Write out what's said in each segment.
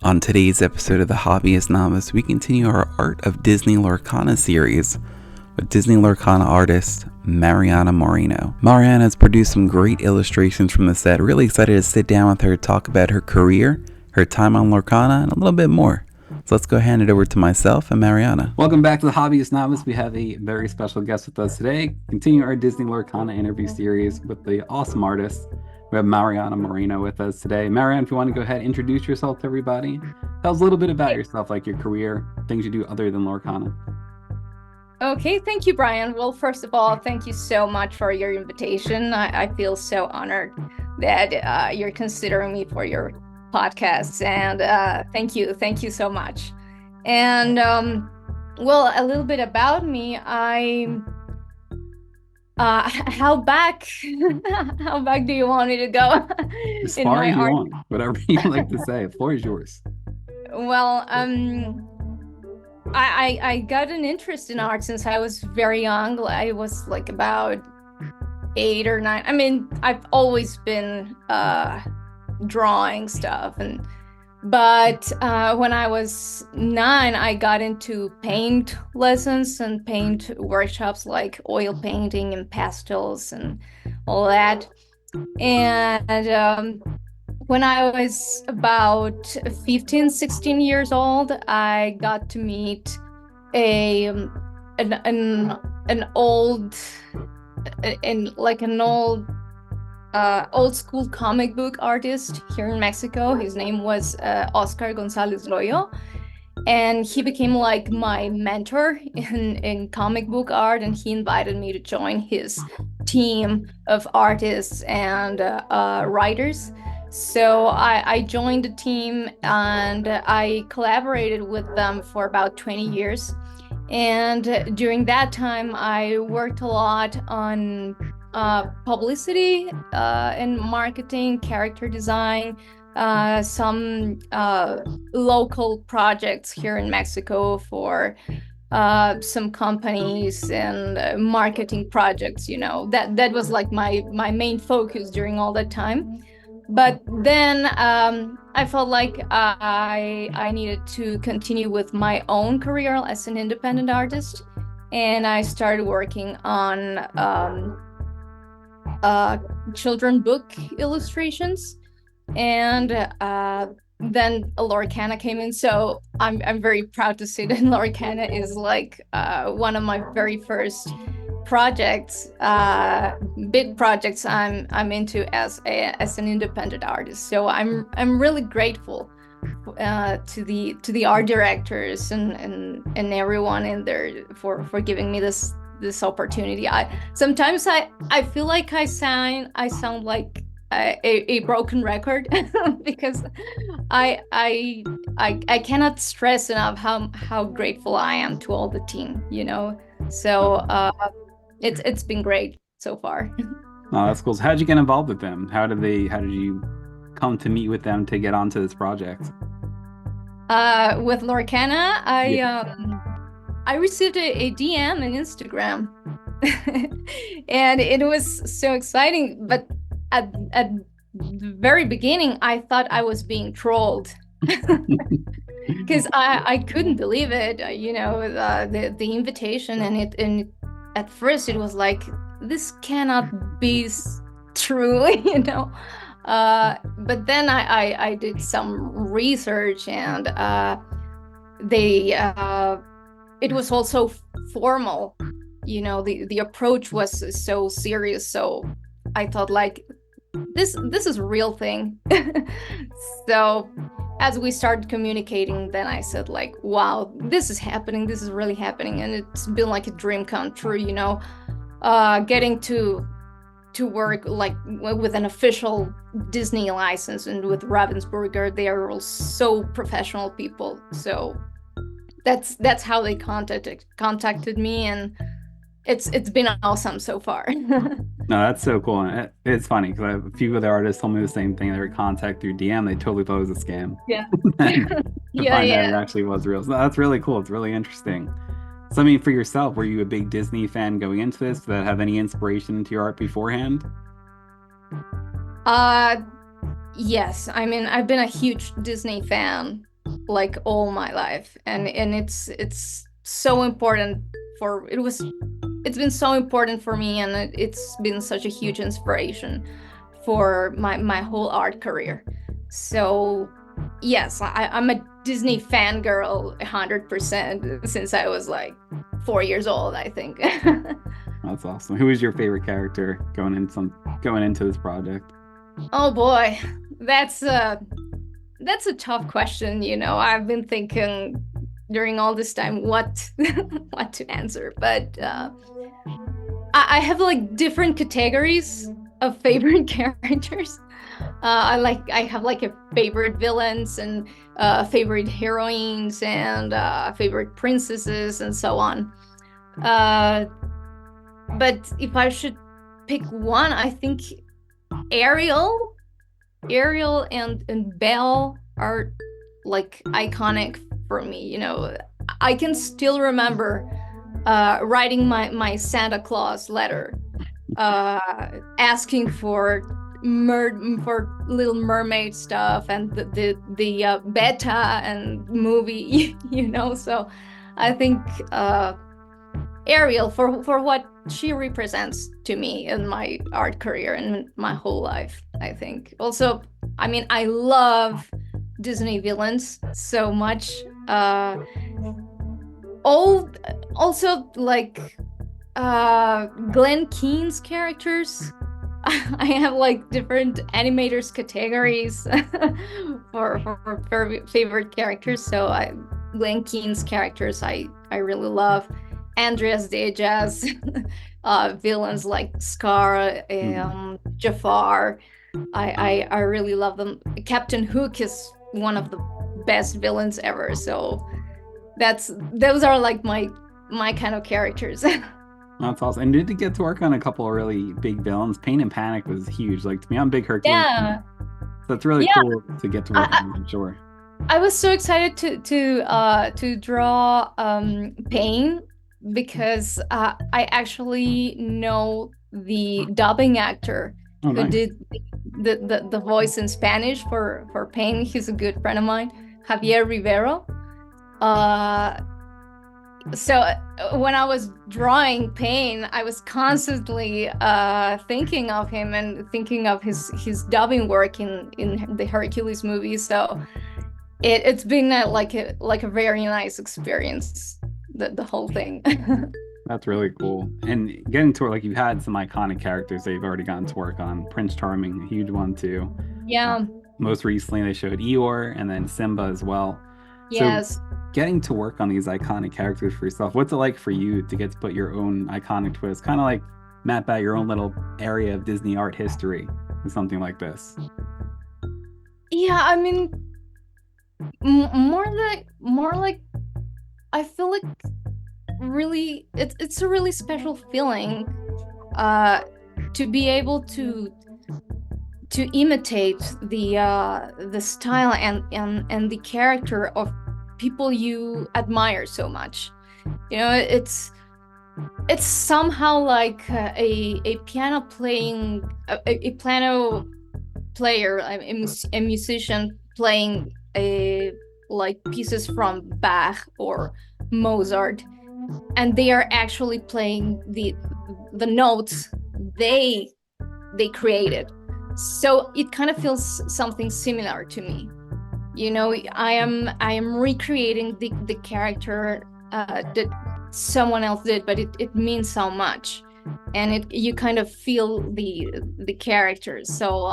On today's episode of The Hobbyist Novice, we continue our Art of Disney Lorcana series with Disney Lorcana artist Mariana Moreno. Mariana has produced some great illustrations from the set. Really excited to sit down with her, talk about her career, her time on Lorcana, and a little bit more. So let's go hand it over to myself and Mariana. Welcome back to The Hobbyist Novice. We have a very special guest with us today. Continue our Disney Lorcana interview series with the awesome artist. We have Mariana Moreno with us today. Mariana, if you want to go ahead, introduce yourself to everybody. Tell us a little bit about yourself, like your career, things you do other than Lorcana. Okay, thank you, Brian. Well, first of all, thank you so much for your invitation. I feel so honored that you're considering me for your podcast, and thank you so much. And well, a little bit about me. How back do you want me to go? As far as you want, whatever you like to say. The floor is yours. Well, I got an interest in art since I was very young. I was like about 8 or 9. I mean, I've always been drawing stuff, but when I was 9, I got into paint lessons and paint workshops, like oil painting and pastels and all that. And when I was about 15, 16 years old, I got to meet an old old school comic book artist here in Mexico. His name was Oscar Gonzalez Loyo, and he became like my mentor in comic book art, and he invited me to join his team of artists and writers. So I joined the team, and I collaborated with them for about 20 years. And during that time, I worked a lot on publicity and marketing, character design, some local projects here in Mexico for some companies and marketing projects. That was like my main focus during all that time. But then I felt like I needed to continue with my own career as an independent artist, and I started working on children book illustrations, and then Lorcana came in. So I'm very proud to say that Lorcana is like one of my very first projects, big projects I'm into as an independent artist. So I'm really grateful to the art directors and everyone in there for giving me this opportunity. Sometimes I feel like I sound like a broken record because I cannot stress enough how grateful I am to all the team. So it's been great so far. Oh, that's cool. So how did you get involved with them? How did you come to meet with them to get onto this project? With Lorcana, I received a DM on Instagram, and it was so exciting. But at the very beginning, I thought I was being trolled because I couldn't believe it. The invitation, and at first it was like, this cannot be true. But then I did some research, and it was also formal. The approach was so serious. So I thought, like, this is a real thing. So as we started communicating, then I said, like, wow, this is happening. This is really happening. And it's been like a dream come true, getting to work like with an official Disney license, and with Ravensburger. They are all so professional people. So that's how they contacted me, and it's been awesome so far. No, that's so cool. And it's funny because a few of the artists told me the same thing. They were contacted through DM. They totally thought it was a scam. Yeah. To find out it actually was real. So that's really cool. It's really interesting. So, I mean, for yourself, were you a big Disney fan going into this? Did that have any inspiration into your art beforehand? Yes. I mean, I've been a huge Disney fan like all my life, and it's so important for it's been so important for me, and it's been such a huge inspiration for my whole art career. So yes, I'm a Disney fangirl 100% since I was like 4 years old, I think. That's awesome. Who is your favorite character going into this project? Oh boy, that's a that's a tough question. I've been thinking during all this time what what to answer, but I have like different categories of favorite characters. I have like a favorite villains and favorite heroines and favorite princesses and so on. Uh, but if I should pick one, I think Ariel, Ariel and Belle are like iconic for me. I can still remember writing my Santa Claus letter, asking for for Little Mermaid stuff and the beta and movie, So I think Ariel for what she represents to me in my art career and my whole life, I think. Also, I mean, I love Disney villains so much. All Also like Glenn Keane's characters. I have like different animators categories for favorite characters. So Glenn Keane's characters I really love. Andreas Dejas, villains like Scar, Jafar. I really love them. Captain Hook is one of the best villains ever. So those are like my kind of characters. That's awesome. And did you get to work on a couple of really big villains? Pain and Panic was huge. Like, to me, I'm a big Hercules fan. So it's really cool to get to work on, I'm sure. I was so excited to draw Pain because I actually know the dubbing actor who did the voice in Spanish for Pain. He's a good friend of mine, Javier Rivero. So when I was drawing Pain, I was constantly thinking of him and thinking of his dubbing work in the Hercules movie. So it's been like a very nice experience, the whole thing. That's really cool. And getting to it, like, you've had some iconic characters that you've already gotten to work on. Prince Charming, a huge one too. Yeah. Most recently, they showed Eeyore and then Simba as well. Yes. So getting to work on these iconic characters for yourself, what's it like for you to get to put your own iconic twist, kind of like map out your own little area of Disney art history with something like this? Yeah, I mean, more like I feel like really it's a really special feeling to be able to imitate the style and the character of people you admire so much. It's somehow like a piano playing a piano player, a musician playing like pieces from Bach or Mozart, and they are actually playing the notes they created. So it kind of feels something similar to me. I am recreating the character that someone else did, but it means so much, and you kind of feel the character. So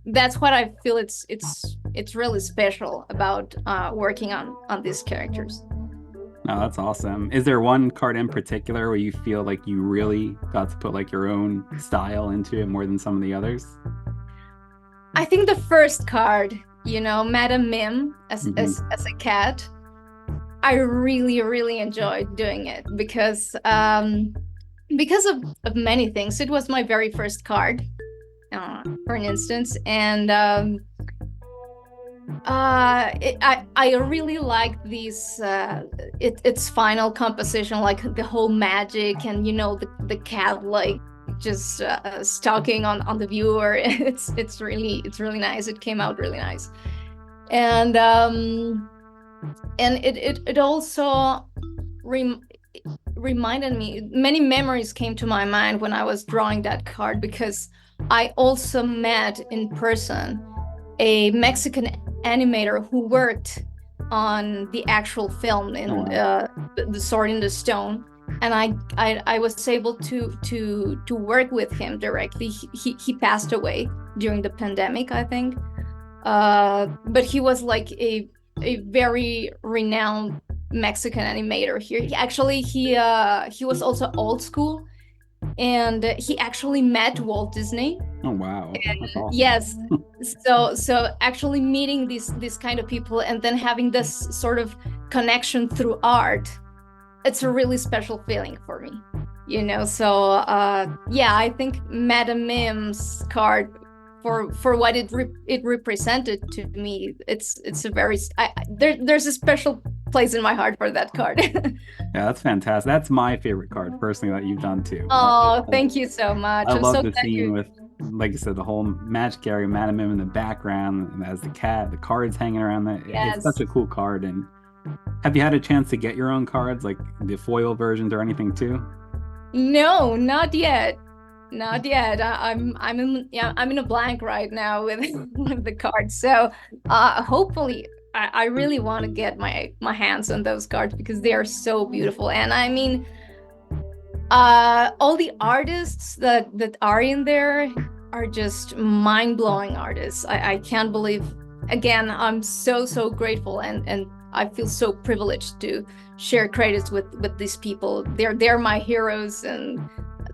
that's what I feel it's really special about working on these characters. No, that's awesome. Is there one card in particular where you feel like you really got to put like your own style into it more than some of the others? I think the first card, Madame Mim as a cat, I really, really enjoyed doing it because of many things. It was my very first card, for an instance, and I really liked these its final composition, like the whole magic and the cat like just stalking on the viewer. It's really nice. It came out really nice. And it also reminded me, many memories came to my mind when I was drawing that card, because I also met in person a Mexican animator who worked on the actual film in The Sword in the Stone, and I was able to work with him directly. He passed away during the pandemic, I think, but he was like a very renowned Mexican animator here. He was also old school, and he actually met Walt Disney. Oh wow, that's awesome. Yes. So actually meeting these kind of people and then having this sort of connection through art, it's a really special feeling for me, you know. So yeah, I think Madame Mim's card, for what it represented to me, it's a very there's a special place in my heart for that card. Yeah, that's fantastic. That's my favorite card personally that you've done too. Oh, thank you so much. I I'm love so the glad scene with, like I said, the whole magic area, Madame Mim in the background, and as the cat, the cards hanging around. That Yes. It's such a cool card. And have you had a chance to get your own cards, like the foil versions or anything too? No, not yet. Not yet. I'm in a blank right now with with the cards. So hopefully I really want to get my hands on those cards, because they are so beautiful. And I mean, all the artists that are in there are just mind-blowing artists. I can't believe, again, I'm so grateful, and I feel so privileged to share credits with these people. They're my heroes, and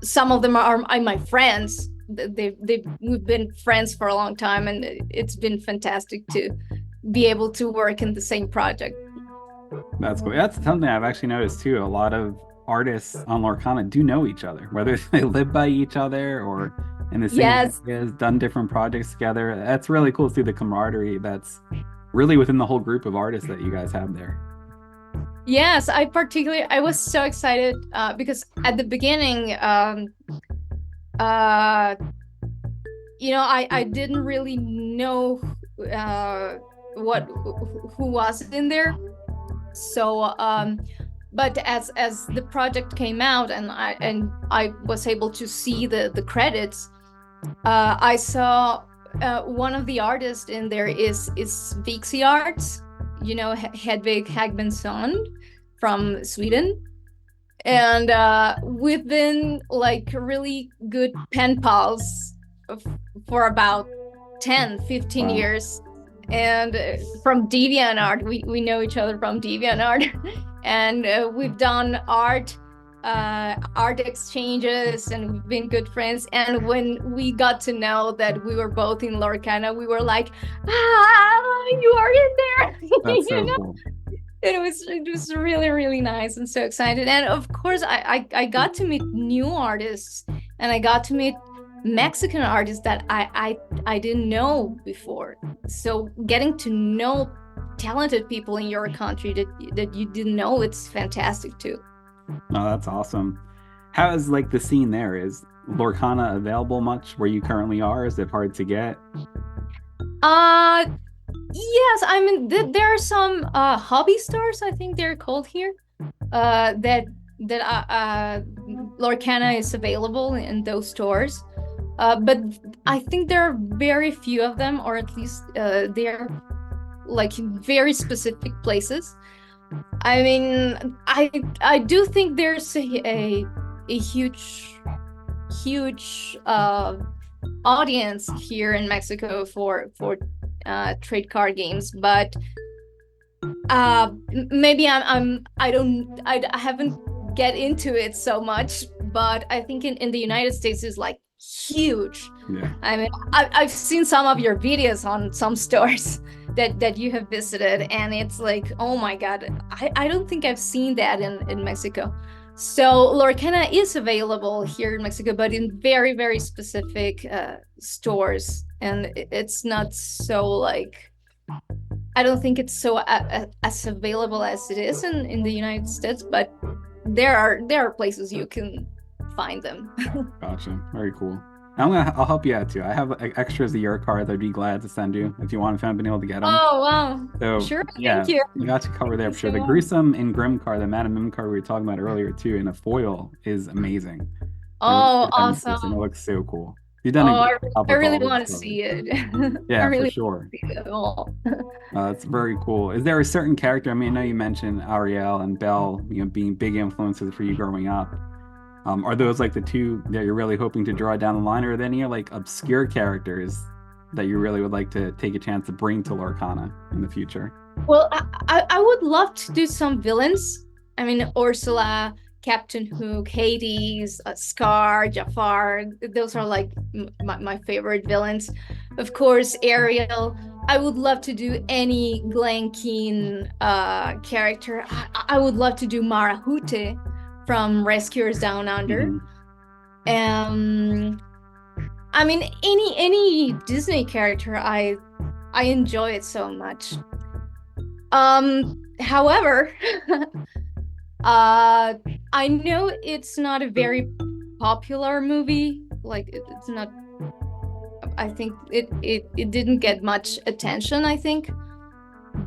some of them are my friends. We've been friends for a long time, and it's been fantastic to be able to work in the same project. That's cool. That's something I've actually noticed too. A lot of artists on Lorcana do know each other, whether they live by each other or in the same Yes. areas, done different projects together. That's really cool to see the camaraderie that's really within the whole group of artists that you guys have there. Yes, I was so excited because at the beginning, you know, I didn't really know what who was in there. So but as the project came out, and I was able to see the credits, I saw one of the artists in there is Vixie Arts, you know, Hedvig Hagmansson from Sweden. And we've been like really good pen pals for about 10-15 Wow. years. And from DeviantArt, we know each other from DeviantArt. And we've done art exchanges, and we've been good friends. And when we got to know that we were both in Lorcana, we were like, you are in there. That's You so know? cool. It was really nice, and so excited. And of course I got to meet new artists, and I got to meet Mexican artists that I didn't know before. So getting to know talented people in your country that you didn't know, it's fantastic too. Oh, that's awesome. How is like the scene there? Is Lorcana available much where you currently are? Is it hard to get? Yes, I mean there are some hobby stores, I think they're called here, that Lorcana is available in those stores. But I think there are very few of them, or at least they're like in very specific places. I mean, I do think there's a huge audience here in Mexico for trade card games, but maybe I haven't get into it so much. But I think in the United States is like huge. Yeah. I mean, I've seen some of your videos on some stores that you have visited, and it's like, oh my God, I don't think I've seen that in Mexico. So Lorcana is available here in Mexico, but in very specific stores, and it's not so like, I don't think it's so as available as it is in the United States, but there are places you can find them. Gotcha. Very cool. I'll help you out too. I have extras of your cards. I'd be glad to send you if you want, if I haven't been able to get them. Oh, wow. So Sure, yeah, thank you. I got you covered there Thank for you sure. so The much. Gruesome and Grim card, the Madam Mim card we were talking about earlier too, in a foil is amazing. I really Oh, put that into this, and it awesome. looks so cool. You've done a Oh, great job I with really all want those to covers. see it. I Yeah, for really sure. want to see it all. It's very cool. Is there a certain character? I mean, I know you mentioned Ariel and Belle, being big influences for you growing up. Are those like the two that you're really hoping to draw down the line, or are there any like obscure characters that you really would like to take a chance to bring to Lorcana in the future? Well, I would love to do some villains. I mean, Ursula, Captain Hook, Hades, Scar, Jafar. Those are like my favorite villains. Of course, Ariel. I would love to do any Glen Keane character. I would love to do Mara Hute from Rescuers Down Under. Hmm. Um, I mean, any Disney character, I enjoy it so much. However, uh, I know it's not a very popular movie. Like it's not. I think it didn't get much attention, I think.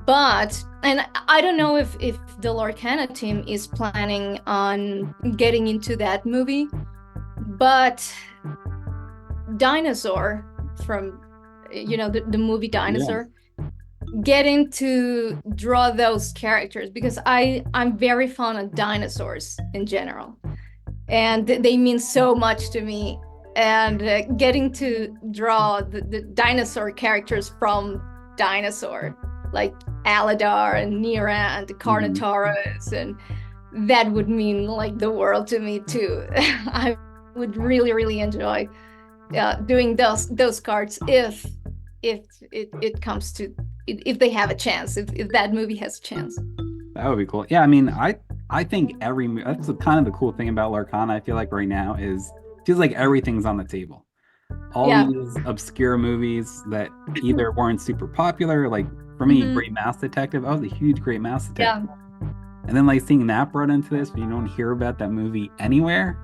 But and I don't know if the Lorcana team is planning on getting into that movie, but Dinosaur from the movie Yeah. Dinosaur, getting to draw those characters because I'm very fond of dinosaurs in general, and they mean so much to me. And getting to draw the dinosaur characters from Dinosaur, like Aladar and Nira and the Hmm. Carnotaurus, and that would mean like the world to me too. I would really, really enjoy doing those cards if it comes to if they have a chance, if that movie has a chance. That would be cool. Yeah, I mean, I think that's kind of the cool thing about Lorcana. I feel like right now is feels like everything's on the table. All Yeah. these obscure movies that either weren't super popular, like for me, Hmm. Great Mouse Detective. I was a huge Great Mouse Yeah. Detective, and then like seeing that brought into this, but you don't hear about that movie anywhere,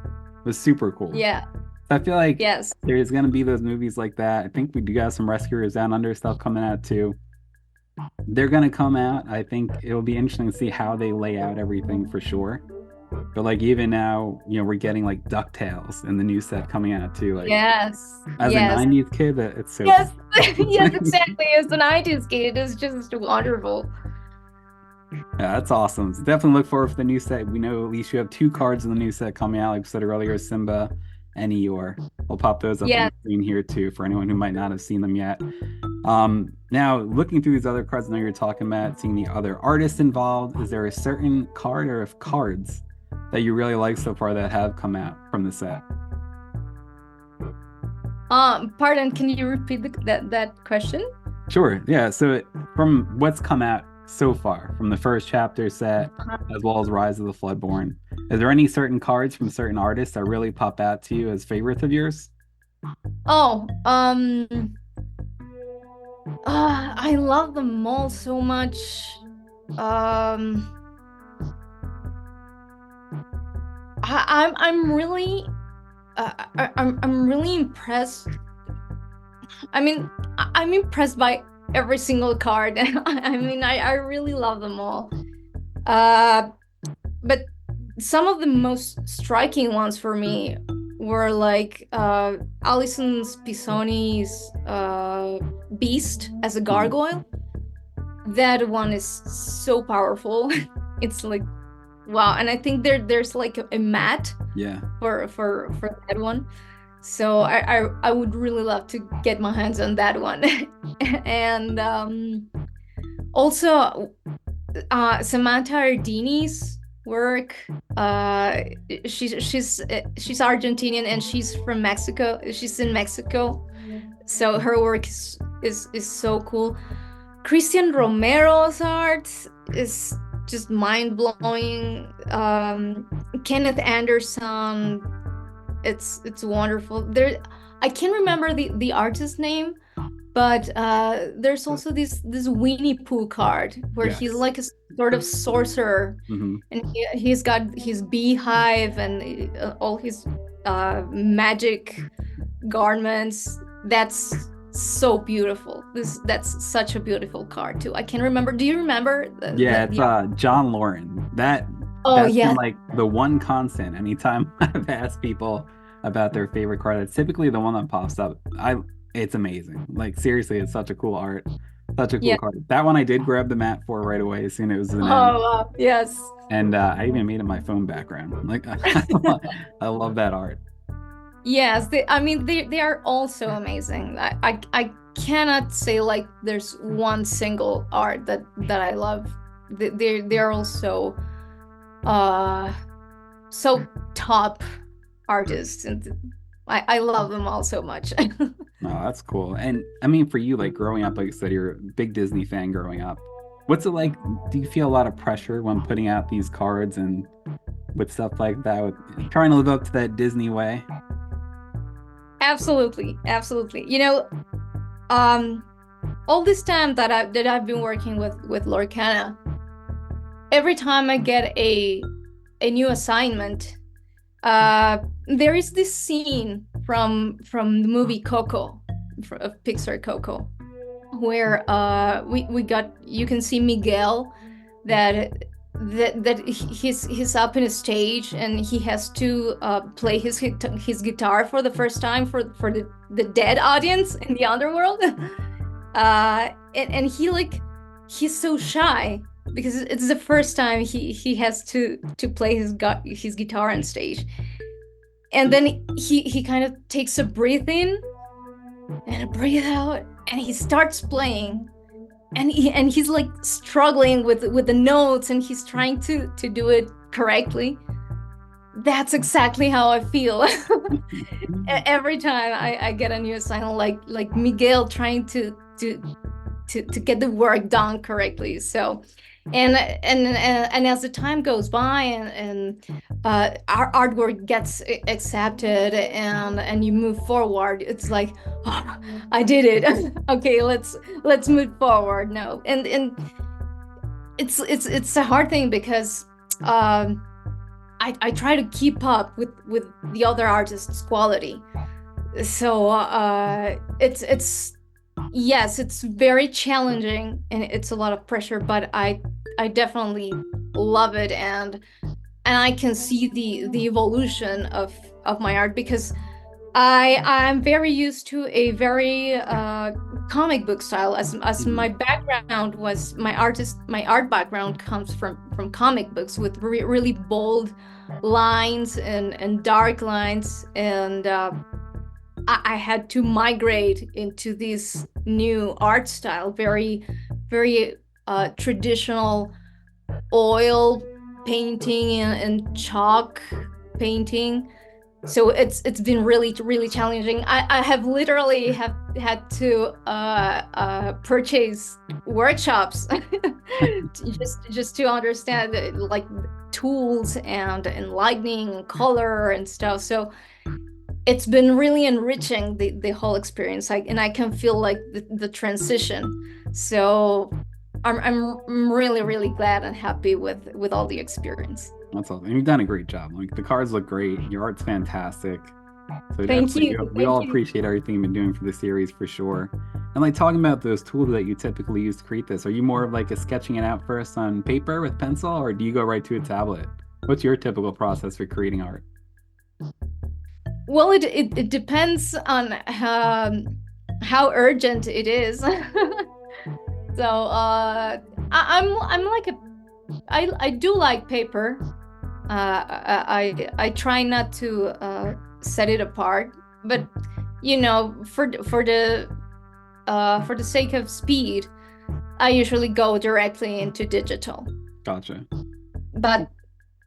was super cool. Yeah. So I feel like Yes. there's gonna be those movies like that. I think we do have some Rescuers Down Under stuff coming out too. They're gonna come out. I think it'll be interesting to see how they lay out everything for sure. But like even now, we're getting like DuckTales and the new set coming out too. Like Yes. as a Yes. 90s kid, it's so Yes. cool. Yes, exactly. As an 90s kid, it's just wonderful. Yeah, that's awesome. So definitely look forward for the new set. We know at least you have two cards in the new set coming out, like I said earlier, Simba and Eeyore. We'll pop those up on Yeah. the screen here too for anyone who might not have seen them yet. Now looking through these other cards, I know you're talking about seeing the other artists involved. Is there a certain card or of cards that you really like so far that have come out from the set? Pardon, can you repeat that question? Sure. Yeah. So from what's come out so far, from the first chapter set, as well as Rise of the Floodborn, is there any certain cards from certain artists that really pop out to you as favorites of yours? Oh, I love them all so much. Um, I'm really I'm really impressed. I mean, I'm impressed by every single card. I mean, I really love them all. Uh, but some of the most striking ones for me were like Alison Pisoni's Beast as a Mhm. gargoyle. That one is so powerful. It's like wow, and I think there's like a mat Yeah. for that one. So I would really love to get my hands on that one. And also Samantha Ardini's work. Uh, she's Argentinian and she's from Mexico. She's in Mexico, so her work is so cool. Christian Romero's art is just mind blowing. Kenneth Anderson, it's wonderful. There, I can't remember the artist's name, but there's also this Winnie Pooh card where he's Yes. like a sort of sorcerer, Hmm. and he's got his beehive and all his magic garments. That's so beautiful. That's such a beautiful card too. I can't remember. Do you remember Yeah, it's the John Lauren. Oh That's been yeah. like the one constant anytime I've asked people about their favorite card. It's typically the one that pops up. I It's amazing. Like seriously, it's such a cool art. Such a cool Yeah. card. That one I did grab the mat for right away as soon as it was an end. Oh wow. Yes. And I even made it my phone background. Like I love that art. Yes, I mean they are all so amazing. I cannot say like there's one single art that I love. They're all uh so top artists, and I love them all so much. No, that's cool. And I mean, for you, like growing up, like you said, you're a big Disney fan growing up. What's it like? Do you feel a lot of pressure when putting out these cards and with stuff like that, with trying to live up to that Disney way? Absolutely, absolutely. Um, all this time that I've been working with Lorcana, every time I get a new assignment, there is this scene from the movie Coco, of Pixar Coco, where we got you can see Miguel that he's up in a stage and he has to play his guitar for the first time for the dead audience in the underworld. And he's so shy because it's the first time he has to play his guitar on stage. And then he kind of takes a breath in and a breathe out, and he starts playing, and he's like struggling with the notes, and he's trying to do it correctly. That's exactly how I feel. Every time I get a new assignment, like Miguel trying to get the work done correctly. So, and as the time goes by, and our artwork gets accepted, and you move forward, it's like, oh, I did it. Okay, let's move forward now. And it's a hard thing because I try to keep up with the other artists' quality. So it's yes, it's very challenging and it's a lot of pressure, but I definitely love it, and I can see the evolution of my art because I'm very used to a very comic book style, as my Mhm. background was my art background comes from comic books with really bold lines and dark lines, and I had to migrate into this new art style, very traditional oil painting and chalk painting. So it's been really challenging. I have literally have had to purchase workshops just to understand like tools and lighting and color and stuff. So it's been really enriching the whole experience. And I can feel like the transition. So I'm really glad and happy with all the experience. That's awesome. And you've done a great job. Like the cards look great. Your art's fantastic. So Thank definitely, you. we all Thank you. appreciate everything you've been doing for the series for sure. And like talking about those tools that you typically use to create this, are you more of like a sketching it out first on paper with pencil, or do you go right to a tablet? What's your typical process for creating art? Well, it depends on how urgent it is. So I'm like I do like paper. I try not to set it apart, but for the sake of speed, I usually go directly into digital. Gotcha. But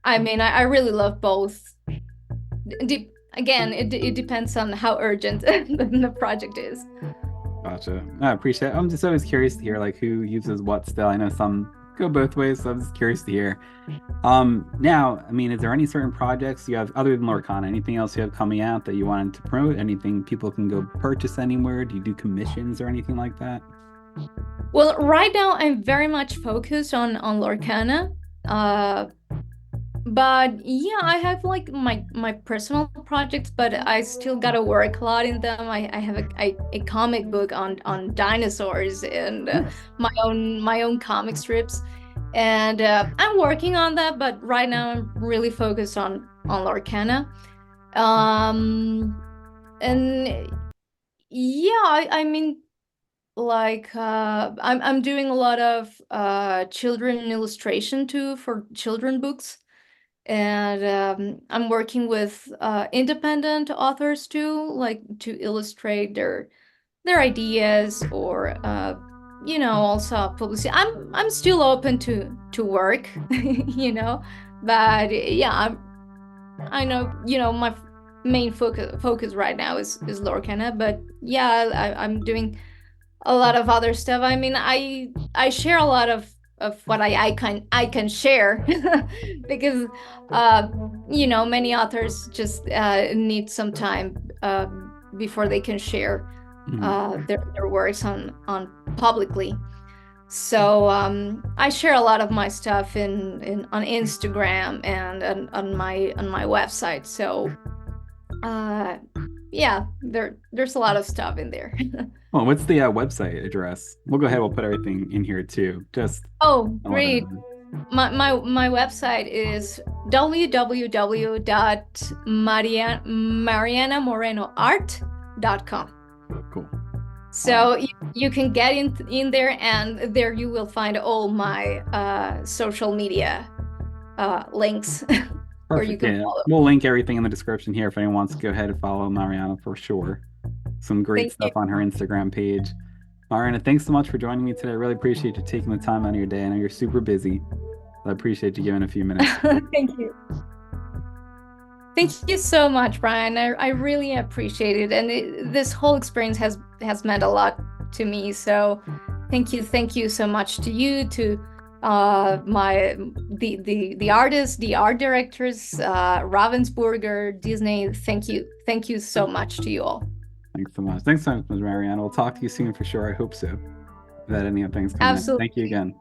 I mean, I really love both. Again, it depends on how urgent the project is. Gotcha. I appreciate it. I'm just always curious to hear like who uses what still. I know some go both ways, so I'm just curious to hear. Now, I mean, is there any certain projects you have other than Lorcana? Anything else you have coming out that you wanted to promote? Anything people can go purchase anywhere? Do you do commissions or anything like that? Well, right now I'm very much focused on Lorcana. But yeah, I have like my personal projects, but I still gotta work a lot in them. I have a comic book on dinosaurs and my own comic strips, and I'm working on that. But right now I'm really focused on Lorcana. Um, and yeah, I mean, like I'm doing a lot of children illustration too for children books, and I'm working with independent authors too, like to illustrate their ideas or also publicity. I'm still open to work, but yeah, I know my main focus right now is Lorcana, but yeah, I'm doing a lot of other stuff. I mean, I share a lot of what I can share because many authors just need some time before they can share their works on publicly. So I share a lot of my stuff in on Instagram and on my website. So uh, yeah, there's a lot of stuff in there. Well, what's the website address? We'll go ahead. We'll put everything in here too. Just Oh, I'll let great. My website is www.marianamorenoart.com. Cool. So you can get in there, and there you will find all my social media links where you Perfect. can Yeah. follow. We'll link everything in the description here if anyone wants to go ahead and follow Mariana for sure. Some great Thank you. stuff on her Instagram page. Mariana, thanks so much for joining me today. I really appreciate you taking the time out of your day. I know you're super busy. I appreciate you giving a few minutes. Thank you. Thank you so much, Brian. I really appreciate it, and this whole experience has meant a lot to me. So, thank you so much to you, to my the artists, the art directors, Ravensburger, Disney. Thank you so much to you all. Thanks so much. Thanks so much, Mariana. We'll talk to you soon for sure. I hope so. That any other things come in. Thank you Absolutely. again.